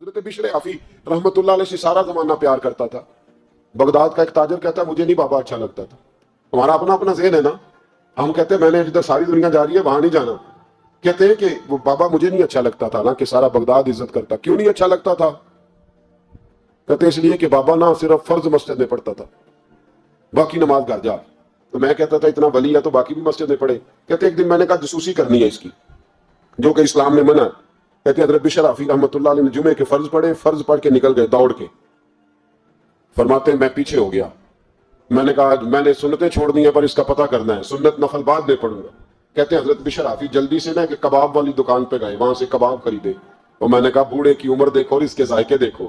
حضرت بشر حافی رحمت اللہ علیہ سے سارا زمانہ پیار کرتا تھا. بغداد کا ایک تاجر کہتا ہے مجھے نہیں بابا اچھا لگتا تھا. ہمارا اپنا اپنا ذہن ہے نا, ہم کہتے ہیں میں نے جدھر ساری دنیا جا رہی ہے وہاں نہیں جانا. کہتے ہیں کہ وہ بابا مجھے نہیں اچھا لگتا تھا نا کہ سارا بغداد عزت کرتا. کیوں نہیں اچھا لگتا تھا؟ کہتے اس لیے کہ بابا نہ صرف فرض مسجد میں پڑھتا تھا, باقی نماز گھر جا. تو میں کہتا تھا اتنا ولی ہے تو باقی بھی مسجد میں پڑھے. کہتے ایک دن میں نے کہا جسوسی کرنی ہے اس کی, جو کہ اسلام میں منع ہے. کہتے حضرت بشر حافی رحمۃ اللہ علیہ نے جمعے کے فرض پڑھے, فرض پڑھ کے نکل گئے دوڑ کے. فرماتے ہیں میں پیچھے ہو گیا. میں نے کہا میں نے سنتیں چھوڑ دی ہیں پر اس کا پتہ کرنا ہے, سنت نفل بعد میں پڑھوں گا. کہتے ہیں حضرت بشر حافی جلدی سے نا کہ کباب والی دکان پہ گئے, وہاں سے کباب خریدے. اور میں نے کہا بوڑھے کی عمر دیکھو اور اس کے ذائقے دیکھو,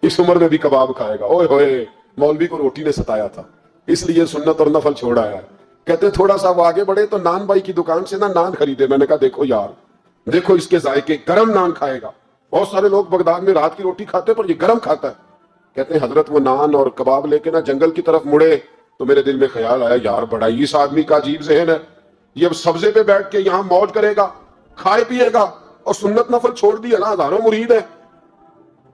اس عمر میں بھی کباب کھائے گا. اوئے ہوئے, مولوی کو روٹی نے ستایا تھا اس لیے سنت اور نفل چھوڑ آیا ہے. کہتے تھوڑا سا وہ آگے بڑھے تو نان بائی کی دکان سے نا نان خریدے. میں نے کہا دیکھو یار, دیکھو اس کے ذائقے, گرم نان کھائے گا. بہت سارے لوگ بغداد میں رات کی روٹی کھاتے پر یہ گرم کھاتا ہے. کہتے ہیں حضرت وہ نان اور کباب لے کے نا جنگل کی طرف مڑے تو میرے دل میں خیال آیا یار بڑا ہی اس آدمی کا عجیب ذہن ہے, یہ اب سبزے پہ بیٹھ کے یہاں موج کرے گا, کھائے پیے گا, اور سنت نفل چھوڑ دی ہے نا, ہزاروں مرید ہیں.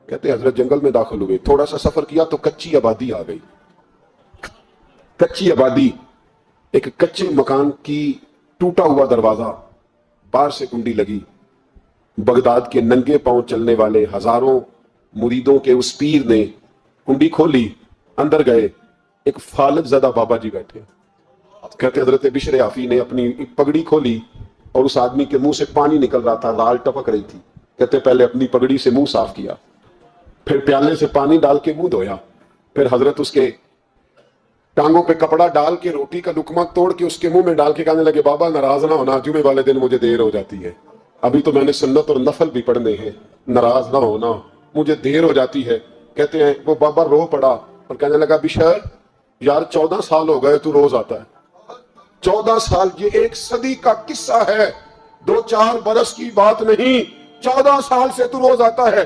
کہتے ہیں حضرت جنگل میں داخل ہوئے, تھوڑا سا سفر کیا تو کچی آبادی آ گئی. کچی آبادی, ایک کچے مکان کی ٹوٹا ہوا دروازہ, باہر سے کنڈی لگی. بغداد کے ننگے پاؤں چلنے والے ہزاروں مریدوں کے اس پیر نے کنڈی کھولی, اندر گئے. ایک فالج زدہ بابا جی بیٹھے. کہتے حضرت بشر حافی نے اپنی پگڑی کھولی اور اس آدمی کے منہ سے پانی نکل رہا تھا, لال ٹپک رہی تھی. کہتے پہلے اپنی پگڑی سے منہ صاف کیا, پھر پیالے سے پانی ڈال کے منہ دھویا, پھر حضرت اس کے ٹانگوں پہ کپڑا ڈال کے روٹی کا لقمہ توڑ کے اس کے منہ میں ڈال کے کہنے لگے بابا ناراض نہ ہونا, جمعے والے دن مجھے دیر ہو جاتی ہے, ابھی تو میں نے سنت اور نفل بھی پڑھنے ہیں, ناراض نہ ہونا, مجھے دیر ہو جاتی ہے. کہتے ہیں وہ بابا رو پڑا اور کہنے لگا بشر یار 14 سال ہو گئے تو روز آتا ہے. 14 سال, یہ ایک صدی کا قصہ ہے, 2-4 برس کی بات نہیں. 14 سال سے تو روز آتا ہے,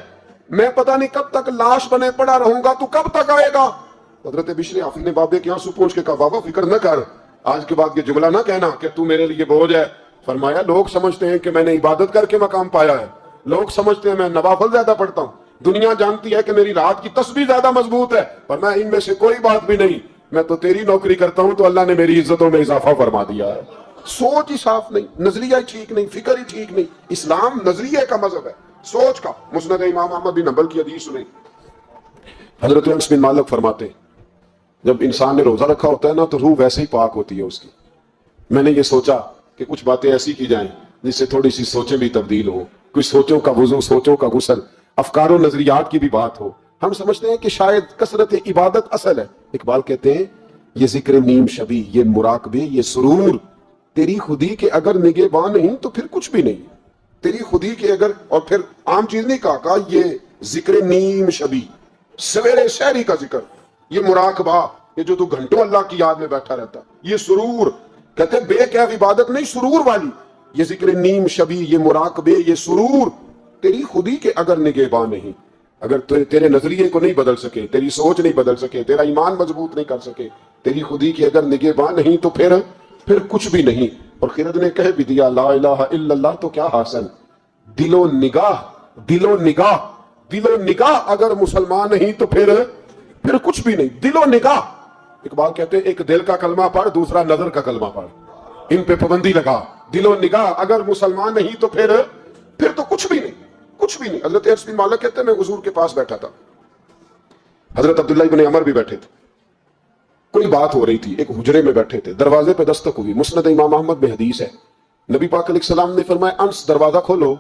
میں پتہ نہیں کب تک لاش بنے پڑا رہوں گا, تو کب تک آئے گا. حضرت بشر حافی نے بابے کے آنسو پوچھ کے کہا بابا فکر نہ کر, آج کے بعد یہ جملہ نہ کہنا کہ تو میرے لیے بوجھ ہے. فرمایا لوگ سمجھتے ہیں کہ میں نے عبادت کر کے مقام پایا ہے, لوگ سمجھتے ہیں میں نوافل زیادہ پڑھتا ہوں, دنیا جانتی ہے کہ میری رات کی تسبیح زیادہ مضبوط ہے, پر میں ان میں سے کوئی بات بھی نہیں. میں تو تیری نوکری کرتا ہوں تو اللہ نے میری عزتوں میں اضافہ فرما دیا ہے. سوچ ہی صاف نہیں, نظریہ ہی ٹھیک نہیں, فکر ہی ٹھیک نہیں. اسلام نظریے کا مذہب ہے, سوچ کا. مسند امام احمد بن حنبل کی حدیث سنیں, حضرت انس بن مالک فرماتے جب انسان نے روزہ رکھا ہوتا ہے نا تو روح ویسے ہی پاک ہوتی ہے اس کی. میں نے یہ سوچا کہ کچھ باتیں ایسی کی جائیں جس سے تھوڑی سی سوچیں بھی تبدیل ہوں, کچھ سوچوں کا وضو, سوچوں کا غسل, افکار و نظریات کی بھی بات ہو. ہم سمجھتے ہیں کہ شاید کثرت عبادت اصل ہے. اقبال کہتے ہیں یہ ذکر نیم شبی, یہ مراقبے, یہ سرور, تیری خودی کے اگر نگہباں نہیں تو پھر کچھ بھی نہیں. تیری خودی کے اگر, اور پھر عام چیز نہیں کہا, یہ ذکر نیم شبی, سویرے شہری کا ذکر, یہ مراقبہ, یہ جو تو گھنٹوں اللہ کی یاد میں بیٹھا رہتا, یہ سرور. کہتے بے کیف عبادت نہیں, سرور والی. یہ ذکر نیم شبی, یہ مراقبے, یہ سرور, تیری خودی کے اگر نگہباں نہیں, اگر تیرے نظریے کو نہیں بدل سکے, تیری سوچ نہیں بدل سکے, تیرا ایمان مضبوط نہیں کر سکے, تیری خودی کی اگر نگہباں نہیں تو پھر کچھ بھی نہیں. اور خرد نے کہہ بھی دیا لا الہ الا اللہ تو کیا حاصل, دل و نگاہ, دل و نگاہ, دل و نگاہ اگر مسلمان نہیں تو پھر کچھ بھی نہیں. دل و نگاہ. اقبال کہتے ہیں ایک دل کا کلمہ پڑھ, دوسرا نظر کا کلمہ پڑھ, ان پہ پابندی لگا. دل و نگاہ اگر مسلمان نہیں تو پھر تو کچھ بھی نہیں, کچھ بھی نہیں. حضرت انس بن مالک کہتے ہیں میں حضور کے پاس بیٹھا تھا, حضرت عبداللہ بن عمر بھی بیٹھے تھے. کوئی بات ہو رہی تھی, ایک حجرے میں بیٹھے تھے, دروازے پہ دستک ہوئی. مسند امام احمد میں حدیث ہے, نبی پاک علیہ السلام نے فرمایا انس دروازہ کھولو,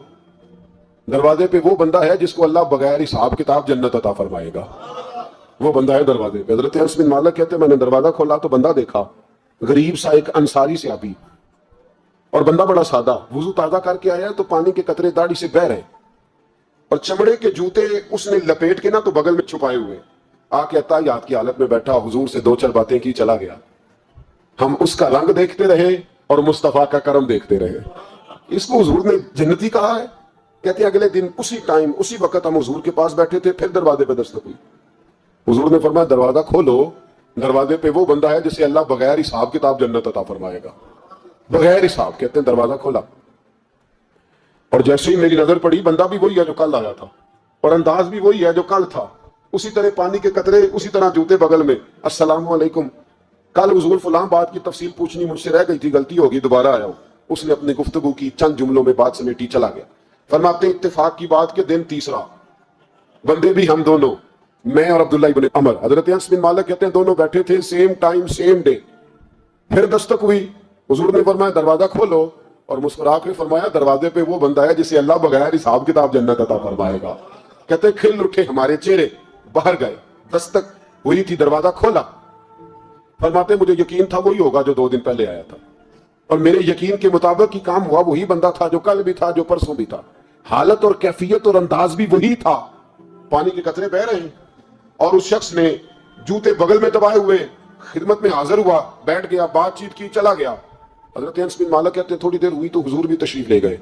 دروازے پہ وہ بندہ ہے جس کو اللہ بغیر حساب کتاب جنت عطا فرمائے گا. وہ بندہ ہے دروازے پہ. حضرت انس بن مالک کہتے ہیں میں نے دروازہ کھولا تو بندہ دیکھا, غریب سا ایک انصاری صحابی, اور بندہ بڑا سادہ, وضو تازہ کر کے آیا تو پانی کے قطرے داڑھی سے بہہ رہے, اور چمڑے کے جوتے اس نے لپیٹ کے نا تو بغل میں چھپائے ہوئے. آ کے اتحیات کی حالت میں بیٹھا, حضور سے 2-4 باتیں کی, چلا گیا. ہم اس کا رنگ دیکھتے رہے اور مصطفیٰ کا کرم دیکھتے رہے. اس کو حضور نے جنتی کہا ہے. کہتے ہیں اگلے دن اسی ٹائم اسی وقت ہم حضور کے پاس بیٹھے تھے, پھر دروازے پہ دستک ہوئی. حضور نے فرمایا دروازہ کھولو, دروازے پہ وہ بندہ ہے جسے اللہ بغیر حساب کتاب جنت عطا فرمائے گا, بغیر حساب. کہتے ہیں دروازہ کھولا اور جیسے ہی میری نظر پڑی, بندہ بھی وہی ہے جو کل آیا تھا, اور انداز بھی وہی ہے جو کل تھا، اسی طرح پانی کے قطرے، اسی طرح جوتے بغل میں، السلام علیکم، کل حضور فلاں بات کی تفصیل پوچھنی مجھ سے رہ گئی تھی، غلطی ہوگی، دوبارہ آیا ہوں۔ اس نے اپنی گفتگو کی، چند جملوں میں بات سمیٹی، چلا گیا۔ فرماتے اتفاق کی بات کہ دن تیسرا، بندے بھی ہم دونوں، میں اور عبداللہ ابن عمر، حضرت انس بن مالک کہتے ہیں دونوں بیٹھے تھے، سیم ٹائم سیم ڈے۔ پھر دستک ہوئی، حضور نے فرمایا دروازہ کھولو، اور مسکرا کے فرمایا دروازے پہ وہ بندہ ہے جسے اللہ بغیر حساب کتاب جنت عطا فرمائے گا۔ کہتے کھل اٹھے ہمارے چہرے، باہر گئے، دستک ہوئی تھی، دروازہ کھولا۔ فرماتے مجھے یقین تھا وہی ہوگا جو 2 دن پہلے آیا تھا، اور میرے یقین کے مطابق ہی کام ہوا، وہی بندہ تھا جو کل بھی تھا، جو پرسوں بھی تھا، حالت اور کیفیت اور انداز بھی وہی تھا۔ پانی کے قطرے بہ رہے ہیں، اور اس شخص نے جوتے بغل میں دبائے ہوئے خدمت میں حاضر ہوا، بیٹھ گیا، بات چیت کی، چلا گیا۔ حضرت انس بن مالک کہتے ہیں تھوڑی دیر ہوئی تو حضور بھی تشریف لے گئے۔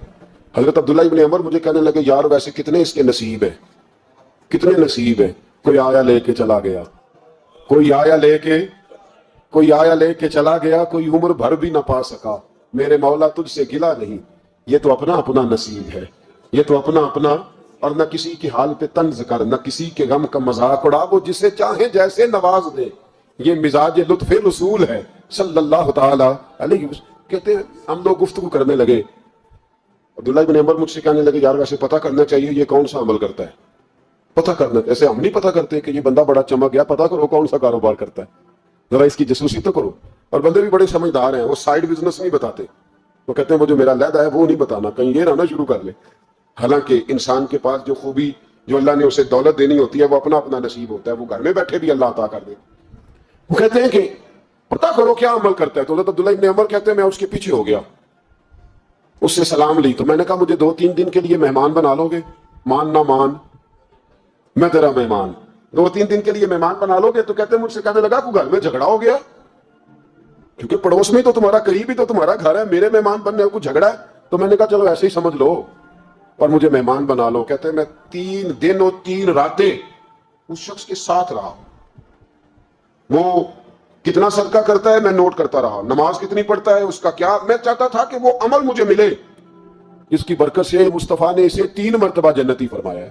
حضرت عبداللہ ابن عمر مجھے کہنے لگے یار ویسے کتنے اس کے نصیب ہیں، کتنے نصیب ہیں، کوئی آیا لے کے چلا گیا، کوئی آیا لے کے چلا گیا، کوئی عمر بھر بھی نہ پا سکا، میرے مولا تجھ سے گلا نہیں، یہ تو اپنا اپنا نصیب ہے، یہ تو اپنا اپنا، اور نہ کسی کی حال پہ طنز کر، نہ کسی کے غم کا مذاق اڑا، وہ جسے چاہے جیسے نواز دے، یہ مزاج لطف رسول ہے صلی اللہ تعالی علیہ وسلم۔ کہتے ہیں ہم لوگ گفتگو کرنے لگے، عبداللہ بن عمر مجھ سے کہنے لگے یار ویسے پتہ کرنا چاہیے یہ کون سا عمل کرتا ہے، پتہ کرنا، ایسے ہم نہیں پتہ کرتے کہ یہ بندہ بڑا چمک گیا، پتہ کرو کون سا کاروبار کرتا ہے، ذرا اس کی جاسوسی تو کرو۔ اور بندے بھی بڑے سمجھدار ہیں، وہ سائیڈ بزنس نہیں بتاتے، وہ کہتے ہیں وہ جو میرا علیحدہ ہے وہ نہیں بتانا، کہیں یہ نہ شروع کر لے۔ حالانکہ انسان کے پاس جو خوبی، جو اللہ نے اسے دولت دینی ہوتی ہے، وہ اپنا اپنا نصیب ہوتا ہے، وہ گھر میں بیٹھے بھی اللہ عطا کر دے۔ وہ کہتے ہیں کہ پتہ کرو کیا عمل کرتا ہے، تو حضرت عبداللہ ابن عمر کہتے ہیں میں اس کے پیچھے ہو گیا، اس سے سلام لی، تو میں نے کہا مجھے 2-3 دن کے لیے مہمان بنا لو گے، مان نہ مان میں تیرا مہمان، 2-3 دن کے لیے مہمان بنا لو گے؟ تو کہتے ہیں مجھ سے کہنے لگا کوئی گھر میں جھگڑا ہو گیا، کیونکہ پڑوس میں تو تمہارا قریب ہی تو تمہارا گھر ہے، میرے مہمان بننے کو جھگڑا ہے؟ تو میں نے کہا چلو ایسے ہی سمجھ لو اور مجھے مہمان بنا لو۔ کہتے ہیں میں 3 دن اور 3 راتیں اس شخص کے ساتھ رہا، وہ کتنا صدقہ کرتا ہے میں نوٹ کرتا رہا، نماز کتنی پڑھتا ہے، اس کا کیا، میں چاہتا تھا کہ وہ عمل مجھے ملے، اس کی برکت سے مصطفیٰ نے اسے 3 مرتبہ جنتی فرمایا ہے،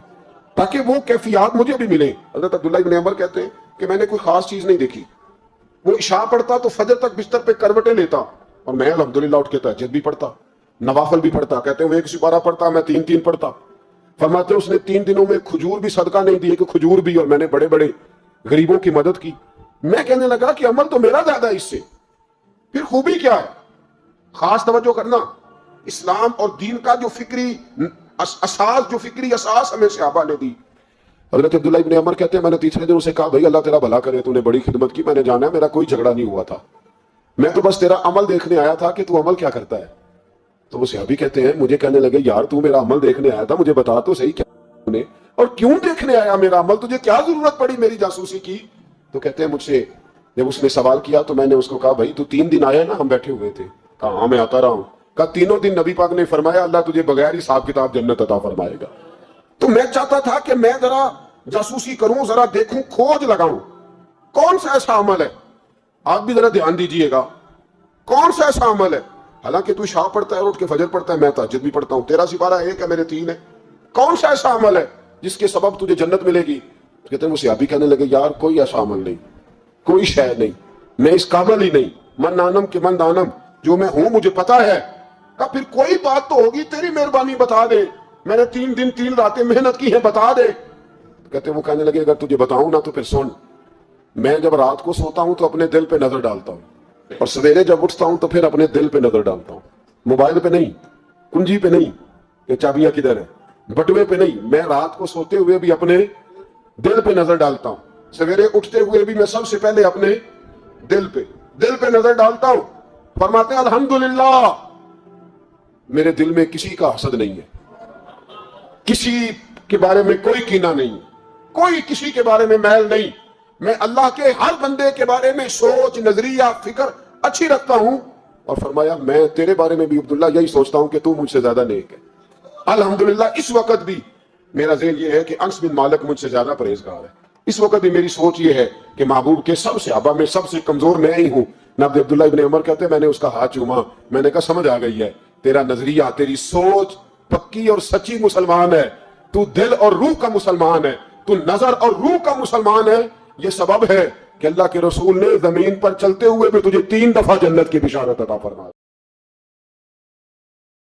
تاکہ وہ کیفیات مجھے بھی ملیں۔ حضرت عبداللہ ابن عمر کہتے ہیں کہ میں نے کوئی خاص چیز نہیں دیکھی، وہ عشاء پڑھتا تو فجر تک بستر پہ کروٹیں لیتا، اور میں الحمدللہ اٹھ کے تہجد بھی پڑھتا، نوافل بھی پڑھتا، کہتے ہیں وہ 1 سپارہ پڑھتا، میں 3 پڑھتا۔ فرماتے اس نے 3 دنوں میں کھجور بھی صدقہ نہیں دی کہ کھجور بھی، اور میں نے بڑے بڑے غریبوں کی مدد کی۔ میں کہنے لگا کہ عمل تو میرا زیادہ ہے اس سے، پھر خوبی کیا ہے؟ خاص توجہ کرنا، اسلام اور دین کا جو فکری اساس ہمیں صحابہ نے دی۔ حضرت عبداللہ ابن عمر کہتے ہیں میں نے تیسرے دن اسے کہا بھائی اللہ تیرا بھلا کرے، تو نے بڑی خدمت کی، میں نے جانا ہے میرا کوئی جھگڑا نہیں ہوا تھا، میں تو بس تیرا عمل دیکھنے آیا تھا کہ تو عمل کیا کرتا ہے۔ تو وہ صحابی کہتے ہیں مجھے کہنے لگے یار تو میرا عمل دیکھنے آیا تھا، مجھے بتا تو صحیح کیا نے اور کیوں دیکھنے آیا میرا عمل، تجھے کیا ضرورت پڑی میری جاسوسی کی؟ تو کہتے ہیں مجھ سے جب اس نے سوال کیا تو میں نے اس کو کہا بھائی تو 3 دن آیا نا، ہم بیٹھے ہوئے تھے، کہا ہاں میں آتا رہا ہوں، کہا 3 دن نبی پاک نے فرمایا اللہ تجھے بغیر حساب کتاب جنت عطا فرمائے گا۔ تو میں چاہتا تھا کہ میں ذرا جاسوسی کروں، ذرا دیکھوں، کھوج لگاؤں کون سا ایسا عمل ہے، آپ بھی ذرا دھیان دیجئے گا کون سا ایسا عمل ہے۔ حالانکہ تو عشاء پڑھتا ہے، اٹھ کے فجر پڑھتا ہے، میں تہجد بھی پڑھتا ہوں، تیرا سپارہ 1 ہے میرے 3 ہے، کون سا ایسا عمل ہے جس کے سبب تجھے جنت ملے گی؟ کہتے ہیں وہ صحابی کہنے لگے یار کوئی ایسا عمل نہیں، کوئی شے نہیں، میں اس قابل ہی نہیں، من آنم کہ من دانم، جو میں ہوں مجھے پتا ہے۔ کہا پھر کوئی بات تو ہوگی، تیری مہربانی بتا دے، میں نے 3 دن 3 راتیں محنت کی ہے، بتا دے۔ کہتے ہیں وہ کہنے لگے اگر تجھے بتاؤں نا تو پھر سن، میں جب رات کو سوتا ہوں تو اپنے دل پہ نظر ڈالتا ہوں، اور سویرے جب اٹھتا ہوں تو پھر اپنے دل پہ نظر ڈالتا ہوں، موبائل پہ نہیں، کنجی پہ نہیں کہ چابیاں کدھر ہے، بٹوے پہ نہیں، میں رات کو سوتے ہوئے بھی اپنے دل پہ نظر ڈالتا ہوں، سویرے اٹھتے ہوئے بھی میں سب سے پہلے اپنے دل پہ نظر ڈالتا ہوں۔ فرماتے ہیں الحمدللہ میرے دل میں کسی کا حسد نہیں ہے، کسی کے بارے میں کوئی کینہ نہیں، کوئی کسی کے بارے میں میل نہیں، میں اللہ کے ہر بندے کے بارے میں سوچ، نظریہ، فکر اچھی رکھتا ہوں۔ اور فرمایا میں تیرے بارے میں بھی عبداللہ یہی سوچتا ہوں کہ تو مجھ سے زیادہ نیک ہے۔ الحمدللہ اس وقت بھی میرا ذہن یہ ہے کہ انس بن مالک مجھ سے زیادہ پرہیزگار ہے، اس وقت بھی میری سوچ یہ ہے کہ محبوب کے سب صحابہ میں سب سے کمزور میں ہی ہوں۔ نبی عبداللہ ابن عمر کہتے ہیں میں نے اس کا ہاتھ چوما، میں نے کہا سمجھ آ گئی ہے، تیرا نظریہ، تیری سوچ پکی اور سچی مسلمان ہے، تو دل اور روح کا مسلمان ہے، تو نظر اور روح کا مسلمان ہے. یہ سبب ہے کہ اللہ کے رسول نے زمین پر چلتے ہوئے بھی تجھے 3 دفعہ جنت کی بشارت عطا فرمائی.